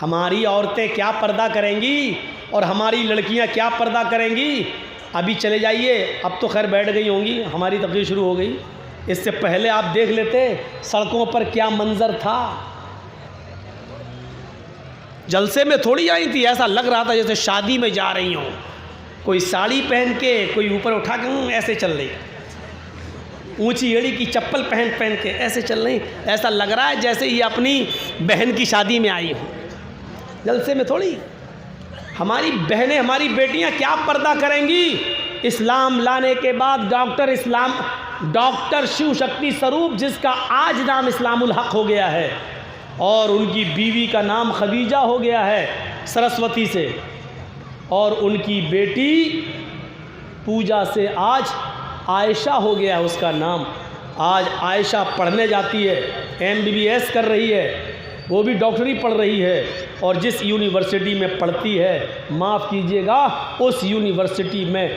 ہماری عورتیں کیا پردہ کریں گی اور ہماری لڑکیاں کیا پردہ کریں گی؟ ابھی چلے جائیے، اب تو خیر بیٹھ گئی ہوں گی، ہماری تقریر شروع ہو گئی، اس سے پہلے آپ دیکھ لیتے سڑکوں پر کیا منظر تھا۔ جلسے میں تھوڑی آئی تھی، ایسا لگ رہا تھا جیسے شادی میں جا رہی ہوں، کوئی ساڑی پہن کے، کوئی اوپر اٹھا کے ایسے چل رہی، اونچی ایڑی کی چپل پہن کے ایسے چل رہی، ایسا لگ رہا ہے جیسے یہ اپنی بہن کی شادی میں آئی ہوں۔ جلسے میں تھوڑی، ہماری بہنیں، ہماری بیٹیاں کیا پردہ کریں گی؟ اسلام لانے کے بعد ڈاکٹر شیو شکتی سروپ، جس کا آج نام اسلام الحق ہو گیا ہے، اور ان کی بیوی کا نام خدیجہ ہو گیا ہے سرسوتی سے، اور ان کی بیٹی پوجا سے آج عائشہ ہو گیا ہے اس کا نام۔ آج عائشہ پڑھنے جاتی ہے، MBBS کر رہی ہے، وہ بھی ڈاکٹری پڑھ رہی ہے، اور جس یونیورسٹی میں پڑھتی ہے، معاف کیجیے گا، اس یونیورسٹی میں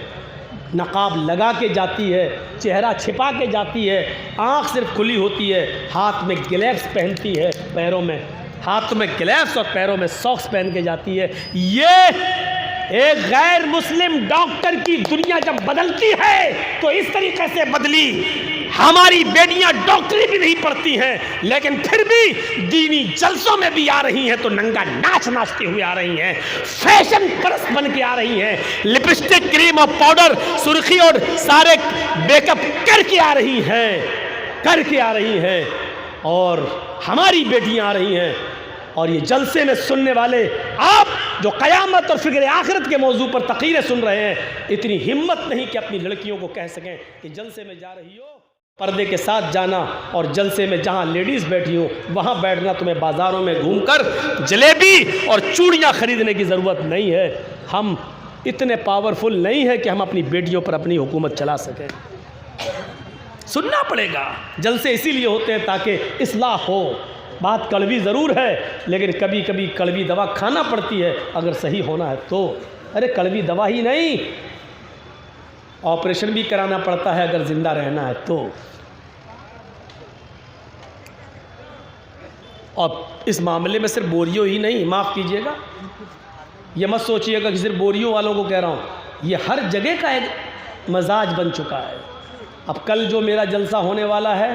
نقاب لگا کے جاتی ہے، چہرہ چھپا کے جاتی ہے، آنکھ صرف کھلی ہوتی ہے، ہاتھ میں گلیوز پہنتی ہے، پیروں میں ہاتھوں میں گلیوز اور پیروں میں ساکس پہن کے جاتی ہے۔ یہ ایک غیر مسلم ڈاکٹر کی دنیا جب بدلتی ہے تو اس طریقے سے بدلی۔ ہماری بیٹیاں ڈاکٹری بھی نہیں پڑھتی ہیں، لیکن پھر بھی دینی جلسوں میں بھی آ رہی ہیں تو ننگا ناچ ناچتے ہوئے آ رہی ہیں، فیشن پرست بن کے آ رہی ہیں، لپسٹک، کریم اور پاؤڈر، سرخی اور سارے میک اپ کر کے آ رہی ہیں، اور ہماری بیٹیاں آ رہی ہیں۔ اور یہ جلسے میں سننے والے آپ جو قیامت اور فکر آخرت کے موضوع پر تقریریں سن رہے ہیں، اتنی ہمت نہیں کہ اپنی لڑکیوں کو کہہ سکیں کہ جلسے میں جا رہی ہو پردے کے ساتھ جانا، اور جلسے میں جہاں لیڈیز بیٹھی ہوں وہاں بیٹھنا تمہیں بازاروں میں گھوم کر جلیبی اور چوڑیاں خریدنے کی ضرورت نہیں ہے۔ ہم اتنے پاورفل نہیں ہیں کہ ہم اپنی بیٹیوں پر اپنی حکومت چلا سکیں۔ سننا پڑے گا، جلسے اسی لیے ہوتے ہیں تاکہ اصلاح ہو۔ بات کڑوی ضرور ہے، لیکن کبھی کبھی کڑوی دوا کھانا پڑتی ہے اگر صحیح ہونا ہے تو۔ ارے کڑوی دوا ہی نہیں، آپریشن بھی کرانا پڑتا ہے اگر زندہ رہنا ہے تو۔ اور اس معاملے میں صرف بوریو ہی نہیں، معاف کیجئے گا، یہ مت سوچئے گا کہ صرف بوریو والوں کو کہہ رہا ہوں، یہ ہر جگہ کا ایک مزاج بن چکا ہے۔ اب کل جو میرا جلسہ ہونے والا ہے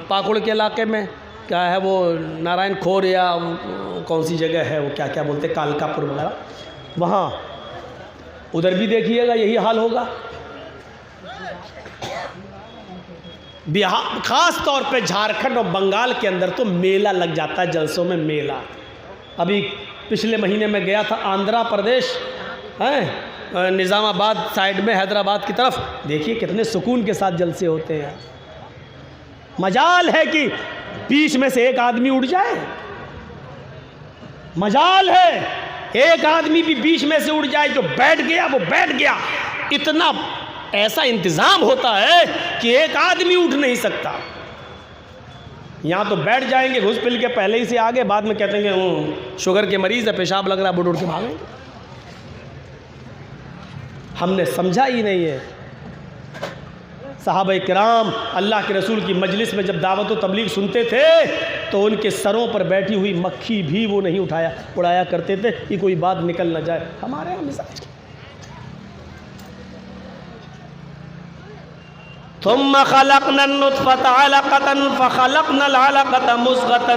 پاکڑ کے علاقے میں، کیا ہے وہ نارائن کھور یا کون سی جگہ ہے وہ کیا بولتے کالکا پور وغیرہ، وہاں ادھر بھی دیکھیے گا یہی حال ہوگا۔ بہار خاص طور پہ جھارکھنڈ اور بنگال کے اندر تو میلہ لگ جاتا ہے، جلسوں میں میلہ۔ ابھی پچھلے مہینے میں گیا تھا آندھرا پردیش، نظام آباد سائیڈ میں، حیدرآباد کی طرف، دیکھیے کتنے سکون کے ساتھ جلسے ہوتے ہیں۔ مجال ہے کہ بیچ میں سے ایک آدمی اٹھ جائے، مجال ہے ایک آدمی بھی بیچ میں سے اٹھ جائے، جو بیٹھ گیا وہ بیٹھ گیا۔ اتنا ایسا انتظام ہوتا ہے کہ ایک آدمی اٹھ نہیں سکتا۔ یہاں تو بیٹھ جائیں گے گھس پل کے پہلے ہی سے آگے، بعد میں کہتے ہیں کہ شوگر کے مریض ہے، پیشاب لگ رہا ہے، اٹھ کے بھاگیں گے۔ ہم نے سمجھا ہی نہیں ہے۔ صحابہ کرام اللہ کے رسول کی مجلس میں جب دعوت و تبلیغ سنتے تھے تو ان کے سروں پر بیٹھی ہوئی مکھی بھی وہ نہیں اڑایا کرتے تھے کہ کوئی بات نکل نہ جائے۔ ہمارے یہاں مزاج ثم خلقنا النطفة علقة فخلقنا العلقة مضغة،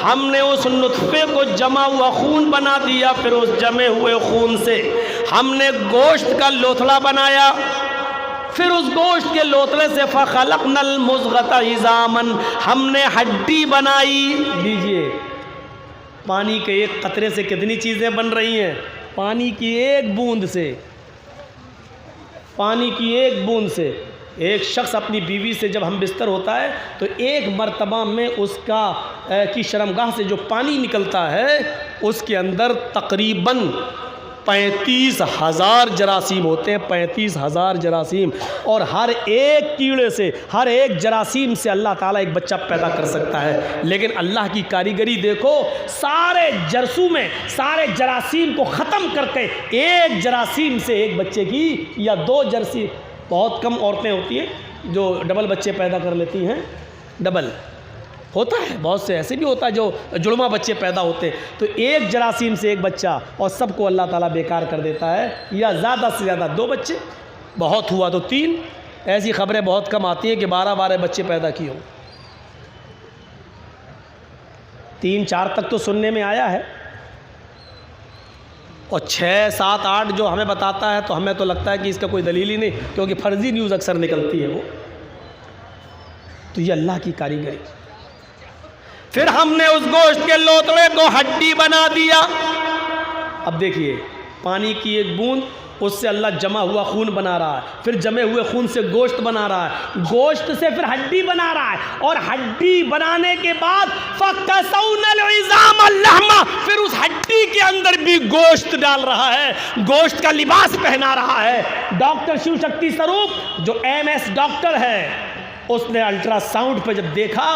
ہم نے اس نطفے کو جمع ہوا خون بنا دیا، پھر اس جمے ہوئے خون سے ہم نے گوشت کا لوتھڑا بنایا، پھر اس گوشت کے لوتھڑے سے فخلقنا المضغة عظاما، ہم نے ہڈی بنائی۔ لیجئے پانی کے ایک قطرے سے کتنی چیزیں بن رہی ہیں، پانی کی ایک بوند سے، پانی کی ایک بوند سے۔ ایک شخص اپنی بیوی سے جب ہم بستر ہوتا ہے تو ایک مرتبہ میں اس کی شرمگاہ سے جو پانی نکلتا ہے اس کے اندر تقریباً 35,000 جراثیم ہوتے ہیں، 35,000 جراثیم، اور ہر ایک کیڑے سے، ہر ایک جراثیم سے اللہ تعالیٰ ایک بچہ پیدا کر سکتا ہے۔ لیکن اللہ کی کاریگری دیکھو، سارے جرسوں میں سارے جراثیم کو ختم کر کے ایک جراثیم سے ایک بچے کی یا 2 جراثیم، بہت کم عورتیں ہوتی ہیں جو ڈبل بچے پیدا کر لیتی ہیں، ڈبل ہوتا ہے، بہت سے ایسے بھی ہوتا ہے جو جڑواں بچے پیدا ہوتے ہیں، تو ایک جراثیم سے ایک بچہ اور سب کو اللہ تعالیٰ بیکار کر دیتا ہے، یا زیادہ سے زیادہ 2 بچے، بہت ہوا تو 3، ایسی خبریں بہت کم آتی ہیں کہ 12 بچے پیدا کیے ہوں، 3-4 تک تو سننے میں آیا ہے، اور 6, 7, 8 جو ہمیں بتاتا ہے تو ہمیں تو لگتا ہے کہ اس کا کوئی دلیل ہی نہیں، کیونکہ فرضی نیوز اکثر نکلتی ہے وہ۔ تو یہ اللہ کی کاریگری۔ پھر ہم نے اس گوشت کے لوتڑے کو ہڈی بنا دیا۔ اب دیکھیے، پانی کی ایک بوند، اس سے اللہ جمع ہوا خون بنا رہا ہے، پھر جمے ہوئے خون سے گوشت بنا رہا ہے، گوشت سے پھر ہڈی بنا رہا ہے، اور ہڈی بنانے کے بعد فَكَسَوْنَا الْعِظَامَ اللَّحْمَ، پھر اس ہڈی کے اندر بھی گوشت ڈال رہا ہے، گوشت کا لباس پہنا رہا ہے۔ ڈاکٹر شیو شکتی سروپ جو MS ڈاکٹر ہے، اس نے الٹرا ساؤنڈ پہ جب دیکھا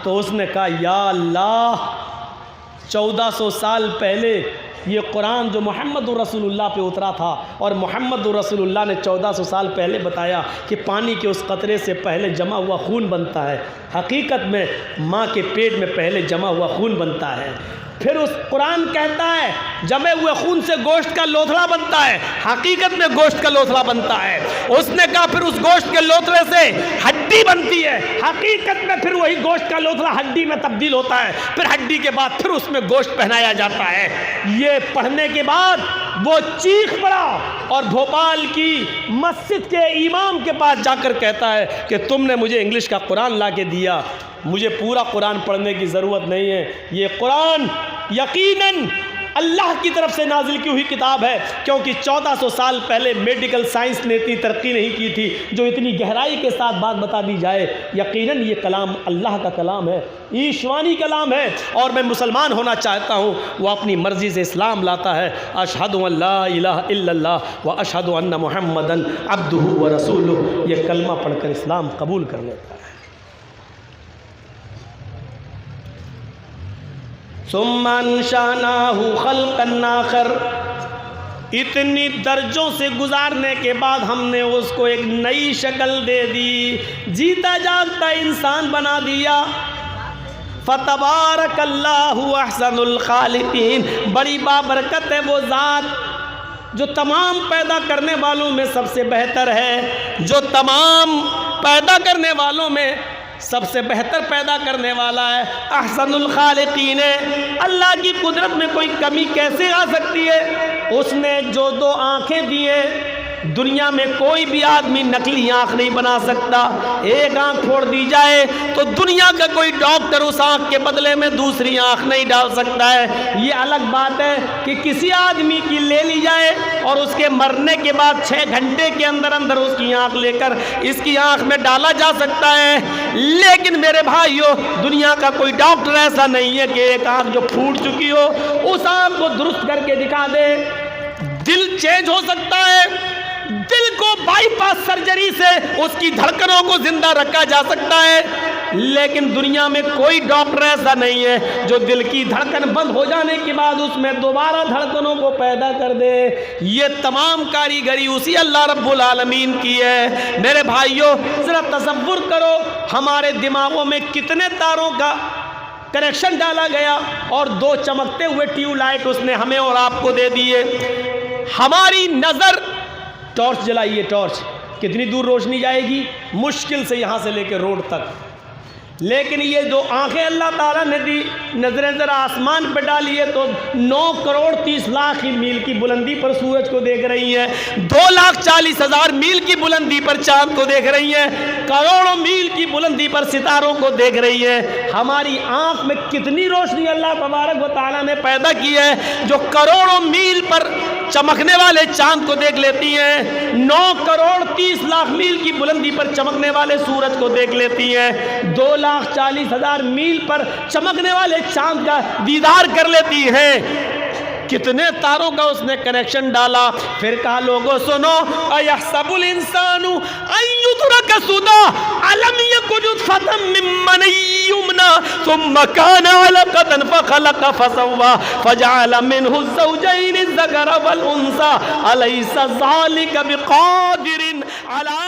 تو اس نے کہا یا اللہ، 1400 سال پہلے یہ قرآن جو محمد رسول اللہ پہ اترا تھا، اور محمد رسول اللہ نے 1400 سال پہلے بتایا کہ پانی کے اس قطرے سے پہلے جمع ہوا خون بنتا ہے، حقیقت میں ماں کے پیٹ میں پہلے جمع ہوا خون بنتا ہے۔ پھر اس قرآن کہتا ہے جمے ہوئے خون سے گوشت کا لوتھڑا بنتا ہے، حقیقت میں گوشت کا لوتھڑا بنتا ہے۔ اس نے کہا پھر اس گوشت کے لوتھڑے سے ہڈی بنتی ہے، حقیقت میں پھر وہی گوشت کا لوتھڑا ہڈی میں تبدیل ہوتا ہے، پھر ہڈی کے بعد پھر اس میں گوشت پہنایا جاتا ہے۔ یہ پڑھنے کے بعد وہ چیخ پڑا اور بھوپال کی مسجد کے امام کے پاس جا کر کہتا ہے کہ تم نے مجھے انگلش کا قرآن لا کے دیا، مجھے پورا قرآن پڑھنے کی ضرورت نہیں ہے، یہ قرآن یقیناً اللہ کی طرف سے نازل کی ہوئی کتاب ہے، کیونکہ 1400 سال پہلے میڈیکل سائنس نے اتنی ترقی نہیں کی تھی جو اتنی گہرائی کے ساتھ بات بتا دی جائے۔ یقیناً یہ کلام اللہ کا کلام ہے، ایشوانی کلام ہے، اور میں مسلمان ہونا چاہتا ہوں، وہ اپنی مرضی سے اسلام لاتا ہے۔ اشہد ان لا الہ الا اللہ و اشہد ان محمدا عبدہ و رسولہ، یہ کلمہ پڑھ کر اسلام قبول کر لیتا ہے۔ ثم انشأناہ خلقا آخر، اتنی درجوں سے گزارنے کے بعد ہم نے اس کو ایک نئی شکل دے دی، جیتا جاگتا انسان بنا دیا۔ فتبارک اللہ احسن الخالقین، بڑی بابرکت ہے وہ ذات جو تمام پیدا کرنے والوں میں سب سے بہتر ہے، جو تمام پیدا کرنے والوں میں سب سے بہتر پیدا کرنے والا ہے، احسن الخالقین ہے۔ اللہ کی قدرت میں کوئی کمی کیسے آ سکتی ہے؟ اس نے جو 2 آنکھیں دی ہیں، دنیا میں کوئی بھی آدمی نقلی آنکھ نہیں بنا سکتا، ایک آنکھ پھوڑ دی جائے تو دنیا کا کوئی ڈاکٹر اس آنکھ کے بدلے میں دوسری آنکھ نہیں ڈال سکتا ہے۔ یہ الگ بات ہے کہ کسی آدمی کی لے لی جائے اور اس کے مرنے کے بعد 6 گھنٹے کے اندر اندر اس کی آنکھ لے کر اس کی آنکھ میں ڈالا جا سکتا ہے، لیکن میرے بھائیو دنیا کا کوئی ڈاکٹر ایسا نہیں ہے کہ ایک آنکھ جو پھوٹ چکی ہو اس آنکھ کو درست کر کے دکھا دے۔ دل چینج ہو سکتا ہے، دل کو بائی پاس سرجری سے اس کی دھڑکنوں کو زندہ رکھا جا سکتا ہے، لیکن دنیا میں کوئی ڈاکٹر ایسا نہیں ہے جو دل کی دھڑکن بند ہو جانے کے بعد اس میں دوبارہ دھڑکنوں کو پیدا کر دے۔ یہ تمام کاریگری اسی اللہ رب العالمین کی ہے۔ میرے بھائیوں ذرا تصور کرو ہمارے دماغوں میں کتنے تاروں کا کنیکشن ڈالا گیا اور 2 چمکتے ہوئے ٹیوب لائٹ اس نے ہمیں اور آپ کو دے دیے۔ ہماری نظر، ٹارچ جلائیے، ٹارچ کتنی دور روشنی جائے گی؟ مشکل سے یہاں سے لے کے روڈ تک۔ لیکن یہ 2 آنکھیں اللہ تعالیٰ نے دی، نظریں ذرا آسمان پہ ڈالیے تو 9 کروڑ 30 لاکھ میل کی بلندی پر سورج کو دیکھ رہی ہیں، 2,40,000 میل کی بلندی پر چاند کو دیکھ رہی ہیں، کروڑوں میل کی بلندی پر ستاروں کو دیکھ رہی ہیں۔ ہماری آنکھ میں کتنی روشنی اللہ تبارک و تعالیٰ نے پیدا کی ہے جو کروڑوں میل پر چمکنے والے چاند کو دیکھ لیتی ہیں، 9 کروڑ 30 لاکھ میل کی بلندی پر چمکنے والے سورج کو دیکھ لیتی ہیں، 2,40,000 میل پر چمکنے والے چاند کا دیدار کر لیتی ہیں۔ کتنے تاروں کا اس نے کنیکشن ڈالا۔ پھر کہا لوگوں سنو، ایحسب الانسان ان یترک سدی الم یک نطفۃ من منی یمنی ثم کان علقۃ فخلق فسوی فجعل منه الزوجین الذکر والانثی الیس ذلک بقادر علی